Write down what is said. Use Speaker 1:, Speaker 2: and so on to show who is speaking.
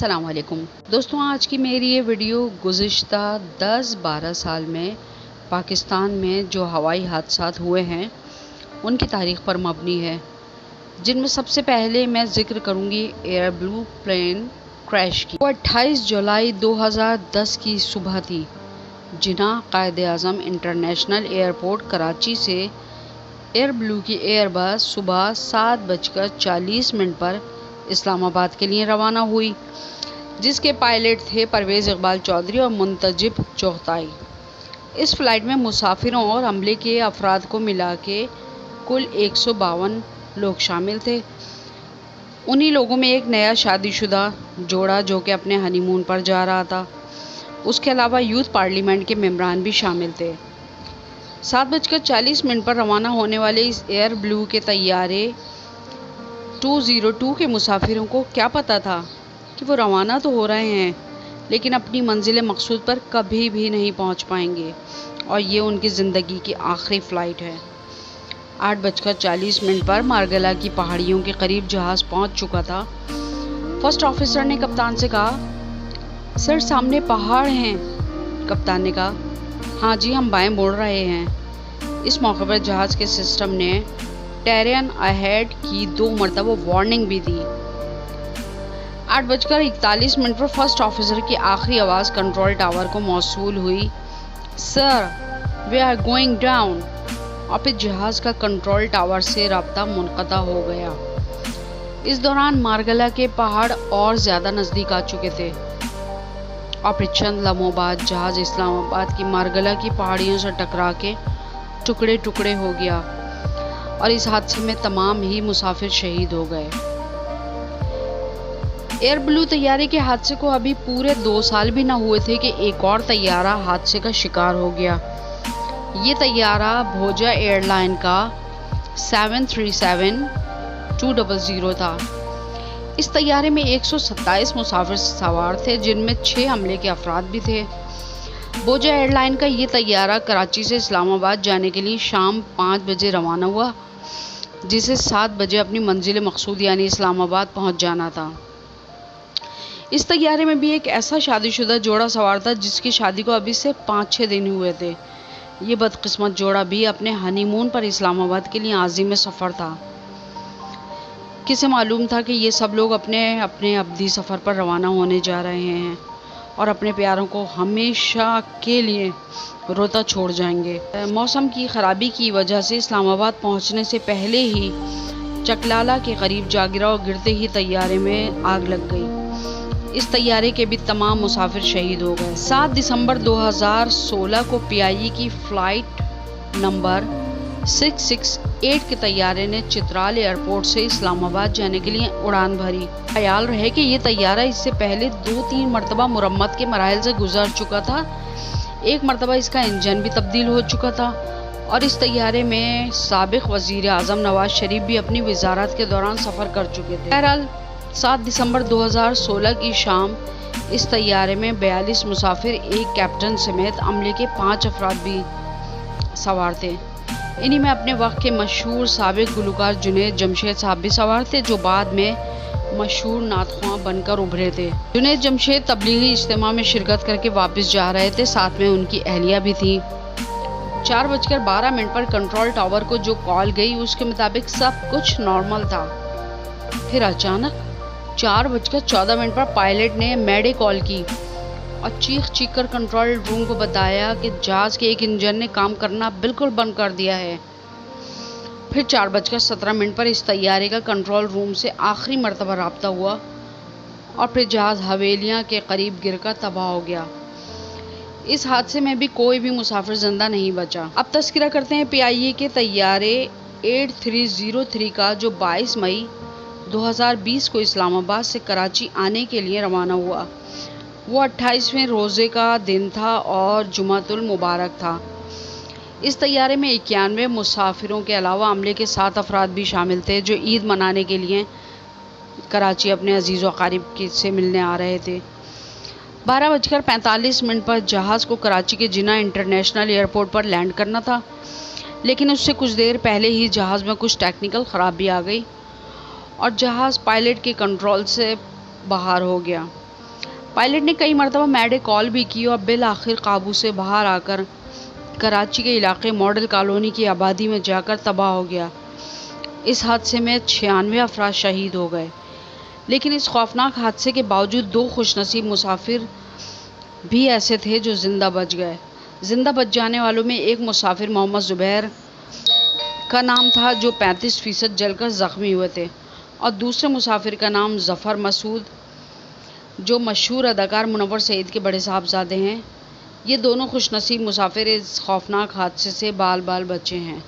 Speaker 1: السلام علیکم دوستوں، آج کی میری یہ ویڈیو گزشتہ 10-12 سال میں پاکستان میں جو ہوائی حادثات ہوئے ہیں ان کی تاریخ پر مبنی ہے، جن میں سب سے پہلے میں ذکر کروں گی ایئر بلو پلین کریش کی۔ وہ 28 جولائی 2010 کی صبح تھی۔ جناح قائد اعظم انٹرنیشنل ایئرپورٹ کراچی سے ایئر بلو کی ایئر بس صبح 7:40 پر اسلام آباد کے لیے روانہ ہوئی، جس کے پائلٹ تھے پرویز اقبال چودھری اور منتجب چغتائی۔ اس فلائٹ میں مسافروں اور عملے کے افراد کو ملا کے کل 152 لوگ شامل تھے۔ انہی لوگوں میں ایک نیا شادی شدہ جوڑا جو کہ اپنے ہنی مون پر جا رہا تھا۔ اس کے علاوہ یوتھ پارلیمنٹ کے ممبران بھی شامل تھے۔ 7:40 پر روانہ ہونے والے اس ایئر بلو کے طیارے 202 کے مسافروں کو کیا پتا تھا کہ وہ روانہ تو ہو رہے ہیں لیکن اپنی منزل مقصود پر کبھی بھی نہیں پہنچ پائیں گے، اور یہ ان کی زندگی کی آخری فلائٹ ہے۔ 8:40 پر مارگلا کی پہاڑیوں کے قریب جہاز پہنچ چکا تھا۔ فرسٹ آفیسر نے کپتان سے کہا، سر سامنے پہاڑ ہیں۔ کپتان نے کہا، ہاں جی، ہم بائیں مڑ رہے ہیں۔ اس موقع پر جہاز کے سسٹم نے ٹرین اہیڈ کی 2 مرتبہ وارننگ بھی دی۔ 8:41 پر فرسٹ آفیسر کی آخری آواز کنٹرول ٹاور کو موصول ہوئی، سر وی آر گوئنگ ڈاؤن، اور پھر جہاز کا کنٹرول ٹاور سے رابطہ منقطع ہو گیا۔ اس دوران مارگلا کے پہاڑ اور زیادہ نزدیک آ چکے تھے، اور پھر چند لمحوں بعد جہاز اسلام آباد کی مارگلا کی پہاڑیوں سے ٹکرا کے ٹکڑے ٹکڑے ہو گیا، اور اس حادثے میں تمام ہی مسافر شہید ہو گئے۔ ایئر بلو طیارے کے حادثے کو ابھی پورے 2 سال بھی نہ ہوئے تھے کہ ایک اور طیارہ حادثے کا شکار ہو گیا۔ یہ طیارہ بھوجا ایئر لائن کا 737-200 تھا۔ اس طیارے میں 127 مسافر سوار تھے، جن میں 6 عملے کے افراد بھی تھے۔ بھوجا ایئر لائن کا یہ طیارہ کراچی سے اسلام آباد جانے کے لیے شام 5 بجے روانہ ہوا، جسے 7 بجے اپنی منزل مقصود یعنی اسلام آباد پہنچ جانا تھا۔ اس طیارے میں بھی ایک ایسا شادی شدہ جوڑا سوار تھا جس کی شادی کو ابھی سے 5-6 دن ہوئے تھے۔ یہ بدقسمت جوڑا بھی اپنے ہنی مون پر اسلام آباد کے لیے عازم سفر تھا۔ کسے معلوم تھا کہ یہ سب لوگ اپنے ابدی سفر پر روانہ ہونے جا رہے ہیں اور اپنے پیاروں کو ہمیشہ کے لیے روتا چھوڑ جائیں گے۔ موسم کی خرابی کی وجہ سے اسلام آباد پہنچنے سے پہلے ہی چکلالا کے قریب جا گرا اور گرتے ہی طیارے میں آگ لگ گئی۔ اس طیارے کے بھی تمام مسافر شہید ہو گئے۔ 7 دسمبر 2016 کو PIE کی فلائٹ نمبر 668 کے طیارے نے چترال ایئرپورٹ سے اسلام آباد جانے کے لیے اڑان بھری۔ خیال رہے کہ یہ طیارہ اس سے پہلے 2-3 مرتبہ مرمت کے مراحل سے گزر چکا تھا۔ ایک مرتبہ اس کا انجن بھی تبدیل ہو چکا تھا، اور اس طیارے میں سابق وزیر اعظم نواز شریف بھی اپنی وزارت کے دوران سفر کر چکے تھے۔ بہرحال 7 دسمبر 2016 کی شام اس طیارے میں 42 مسافر، ایک کیپٹن سمیت عملے کے 5 افراد بھی سوار تھے۔ انہی میں اپنے وقت کے مشہور سابق گلوکار جنید جمشید صاحب بھی سوار تھے، جو بعد میں مشہور نعت خواں بن کر ابھرے تھے۔ جنید جمشید تبلیغی اجتماع میں شرکت کر کے واپس جا رہے تھے، ساتھ میں ان کی اہلیہ بھی تھی۔ 4:12 پر کنٹرول ٹاور کو جو کال گئی اس کے مطابق سب کچھ نارمل تھا۔ پھر اچانک 4:14 پر پائلٹ نے میڈے کال کی اور چیخ کر کنٹرول روم کو بتایا کہ جہاز کے ایک انجن نے کام کرنا بالکل بند کر دیا ہے۔ پھر 4:17 پر اس طیارے کا کنٹرول روم سے آخری مرتبہ رابطہ ہوا، اور پھر جہاز حویلیاں کے قریب گر کر تباہ ہو گیا۔ اس حادثے میں بھی کوئی بھی مسافر زندہ نہیں بچا۔ اب تذکرہ کرتے ہیں PIE کے طیارے 8303 کا، جو 22 مئی 2020 کو اسلام آباد سے کراچی آنے کے لیے روانہ ہوا۔ وہ 28ویں روزے کا دن تھا اور جمعۃ المبارک تھا۔ اس طیارے میں 91 مسافروں کے علاوہ عملے کے 7 افراد بھی شامل تھے، جو عید منانے کے لیے کراچی اپنے عزیز و اقارب سے ملنے آ رہے تھے۔ 12:45 پر جہاز کو کراچی کے جناح انٹرنیشنل ایئرپورٹ پر لینڈ کرنا تھا، لیکن اس سے کچھ دیر پہلے ہی جہاز میں کچھ ٹیکنیکل خرابی آ گئی اور جہاز پائلٹ کے کنٹرول سے باہر ہو گیا۔ پائلٹ نے کئی مرتبہ میڈے کال بھی کی اور بالآخر قابو سے باہر آ کر کراچی کے علاقے ماڈل کالونی کی آبادی میں جا کر تباہ ہو گیا۔ اس حادثے میں 96 افراد شہید ہو گئے، لیکن اس خوفناک حادثے کے باوجود 2 خوش نصیب مسافر بھی ایسے تھے جو زندہ بچ گئے۔ زندہ بچ جانے والوں میں ایک مسافر محمد زبیر کا نام تھا جو 35% جل کر زخمی ہوئے تھے، اور دوسرے مسافر کا نام ظفر مسعود جو مشہور اداکار منور سعید کے بڑے صاحبزادے ہیں۔ یہ دونوں خوش نصیب مسافر اس خوفناک حادثے سے بال بال بچے ہیں۔